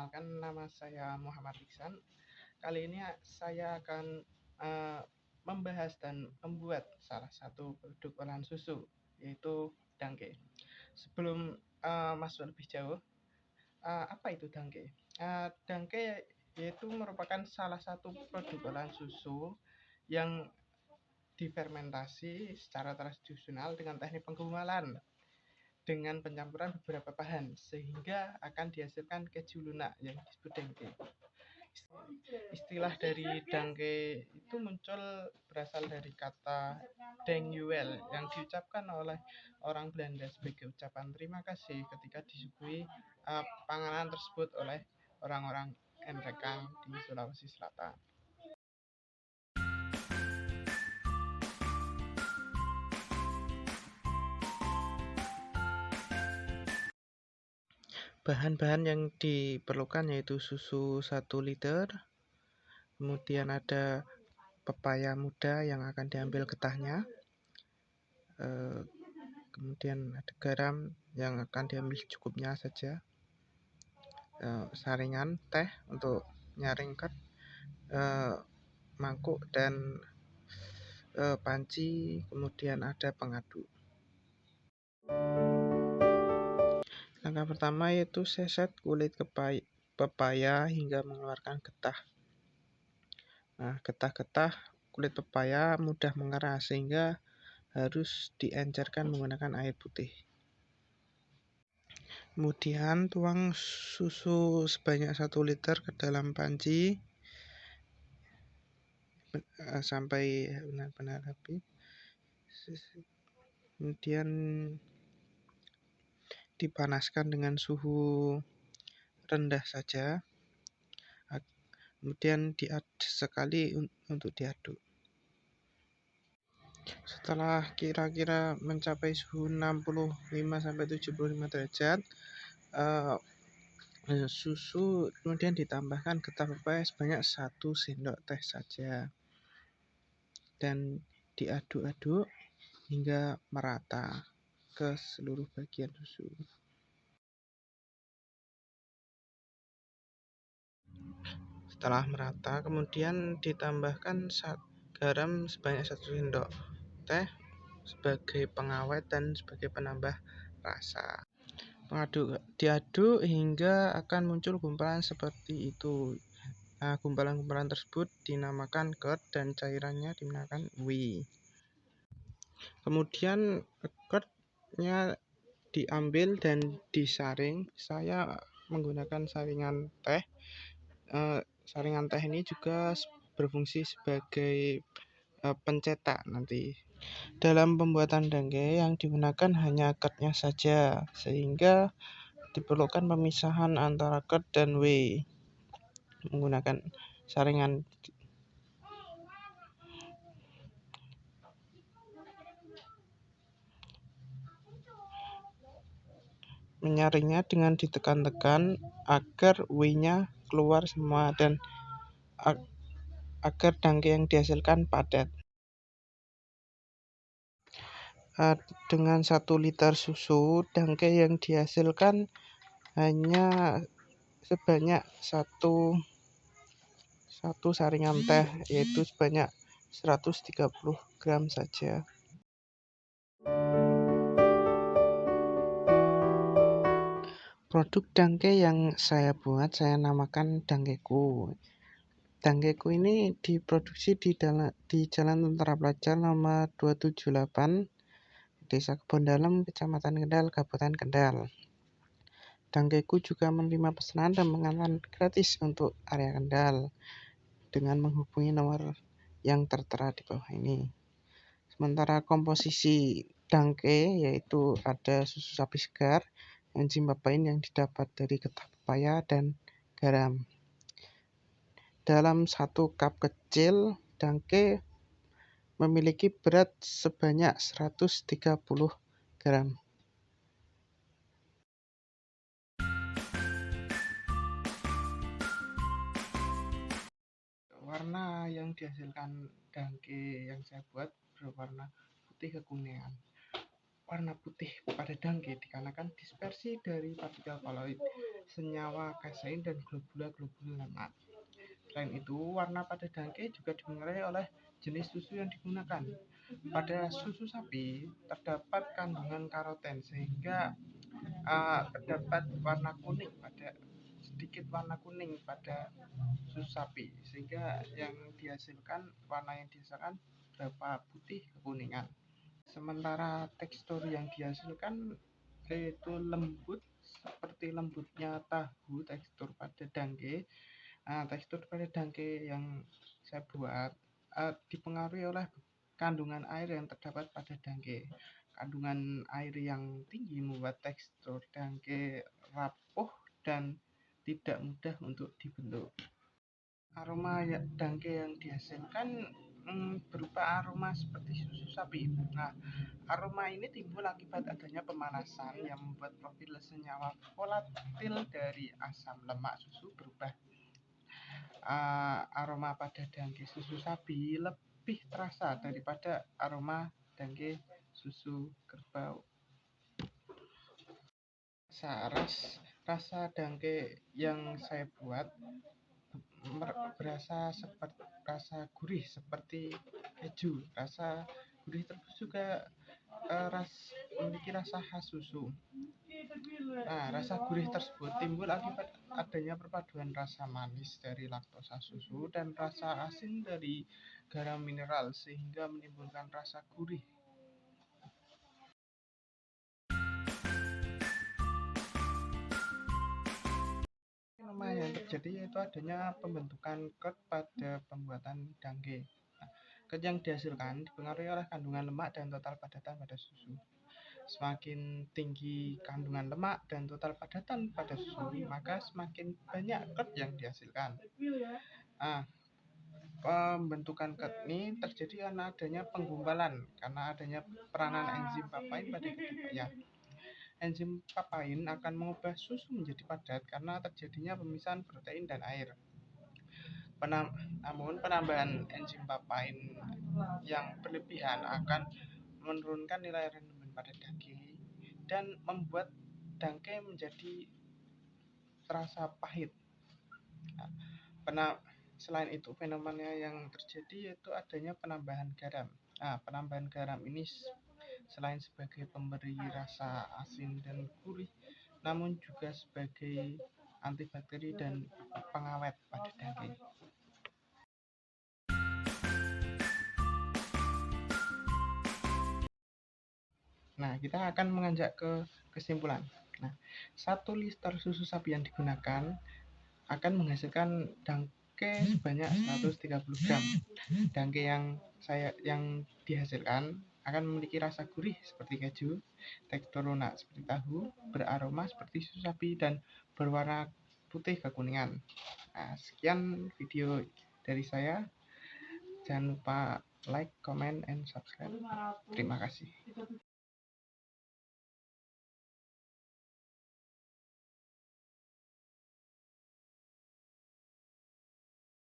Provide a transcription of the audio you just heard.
Perkenalkan, nama saya Muhammad Iksan. Kali ini saya akan membahas dan membuat salah satu produk olahan susu, yaitu dangke. Sebelum masuk lebih jauh, apa itu dangke? Dangke yaitu merupakan salah satu produk olahan susu yang difermentasi secara tradisional dengan teknik penggumpalan dengan pencampuran beberapa bahan sehingga akan dihasilkan keju lunak yang disebut dangke. Istilah dari dangke itu muncul berasal dari kata dankjewel yang diucapkan oleh orang Belanda sebagai ucapan terima kasih ketika disuguhi panganan tersebut oleh orang-orang Enrekang di Sulawesi Selatan. Bahan-bahan yang diperlukan yaitu susu 1 liter, kemudian ada pepaya muda yang akan diambil getahnya, kemudian ada garam yang akan diambil cukupnya saja, saringan teh untuk nyaring ket, mangkuk dan panci, kemudian ada pengaduk. Langkah pertama yaitu seset kulit pepaya hingga mengeluarkan getah. Nah, getah-getah kulit pepaya mudah mengerah sehingga harus diencerkan menggunakan air putih. Kemudian tuang susu sebanyak 1 liter ke dalam panci sampai benar-benar habis. Kemudian dipanaskan dengan suhu rendah saja. Kemudian sekali untuk diaduk. Setelah kira-kira mencapai suhu 65-75 derajat, susu kemudian ditambahkan getah pepaya sebanyak 1 sendok teh saja dan diaduk-aduk hingga merata ke seluruh bagian susu. Setelah merata, kemudian ditambahkan garam sebanyak 1 sendok teh sebagai pengawet dan sebagai penambah rasa. Diaduk hingga akan muncul gumpalan seperti itu. Nah, gumpalan-gumpalan tersebut dinamakan curd dan cairannya dinamakan whey. Kemudian curdnya diambil dan disaring. Saya menggunakan saringan teh. Saringan teh ini juga berfungsi sebagai pencetak nanti. Dalam pembuatan dangke yang digunakan hanya curdnya saja, sehingga diperlukan pemisahan antara curd dan whey menggunakan saringan. Menyaringnya dengan ditekan-tekan agar whey-nya keluar semua dan agar dangke yang dihasilkan padat. Dengan 1 liter susu, dangke yang dihasilkan hanya sebanyak satu saringan teh, yaitu sebanyak 130 gram saja. Produk dangke yang saya buat saya namakan dangkeku. Dangkeku ini diproduksi di Jalan Tentara Pelajar nomor 278, Desa Kebon Dalem, Kecamatan Kendal, Kabupaten Kendal. Dangkeku juga menerima pesanan dan pengantaran gratis untuk area Kendal dengan menghubungi nomor yang tertera di bawah ini. Sementara komposisi dangke yaitu ada susu sapi segar, enzim papain yang didapat dari getah pepaya dan garam. Dalam 1 cup kecil, dangke memiliki berat sebanyak 130 gram. Warna yang dihasilkan dangke yang saya buat berwarna putih kekuningan. warna putih pada dangke dikarenakan dispersi dari partikel koloid, senyawa kasein, dan globula-globula lemak. Selain itu, warna pada dangke juga dipengaruhi oleh jenis susu yang digunakan. Pada susu sapi terdapat kandungan karoten sehingga terdapat warna kuning sedikit warna kuning pada susu sapi, sehingga warna yang dihasilkan berupa putih kekuningan. Sementara tekstur yang dihasilkan yaitu lembut, seperti lembutnya tahu tekstur pada dangke. Tekstur pada dangke yang saya buat dipengaruhi oleh kandungan air yang terdapat pada dangke. Kandungan air yang tinggi membuat tekstur dangke rapuh dan tidak mudah untuk dibentuk. Aroma dangke yang dihasilkan berupa aroma seperti susu sapi. Nah, aroma ini timbul akibat adanya pemanasan yang membuat profil senyawa volatil dari asam lemak susu berubah. Aroma pada dangke susu sapi lebih terasa daripada aroma dangke susu kerbau. Rasa dangke yang saya buat berasa seperti rasa gurih seperti keju. Rasa gurih tersebut juga memiliki rasa khas susu. Rasa gurih tersebut timbul akibat adanya perpaduan rasa manis dari laktosa susu dan rasa asin dari garam mineral sehingga menimbulkan rasa gurih. Fenomena yang terjadi yaitu adanya pembentukan kert pada pembuatan dangke. Kert yang dihasilkan dipengaruhi oleh kandungan lemak dan total padatan pada susu. Semakin tinggi kandungan lemak dan total padatan pada susu, maka semakin banyak kert yang dihasilkan. Pembentukan kert ini terjadi karena adanya penggumpalan, karena adanya peranan enzim papain pada keduanya. Enzim papain akan mengubah susu menjadi padat karena terjadinya pemisahan protein dan air. Namun penambahan enzim papain yang berlebihan akan menurunkan nilai rendamen pada daging dan membuat dangke menjadi terasa pahit. Selain itu, fenomena yang terjadi yaitu adanya penambahan garam. Penambahan garam ini selain sebagai pemberi rasa asin dan gurih, namun juga sebagai antibakteri dan pengawet pada daging. Nah, kita akan menganjak ke kesimpulan. 1 liter susu sapi yang digunakan akan menghasilkan dangke sebanyak 130 gram. Dangke yang dihasilkan akan memiliki rasa gurih seperti keju, tekstur lunak seperti tahu, beraroma seperti susu sapi, dan berwarna putih kekuningan. Sekian video dari saya. Jangan lupa like, comment, and subscribe. Terima kasih.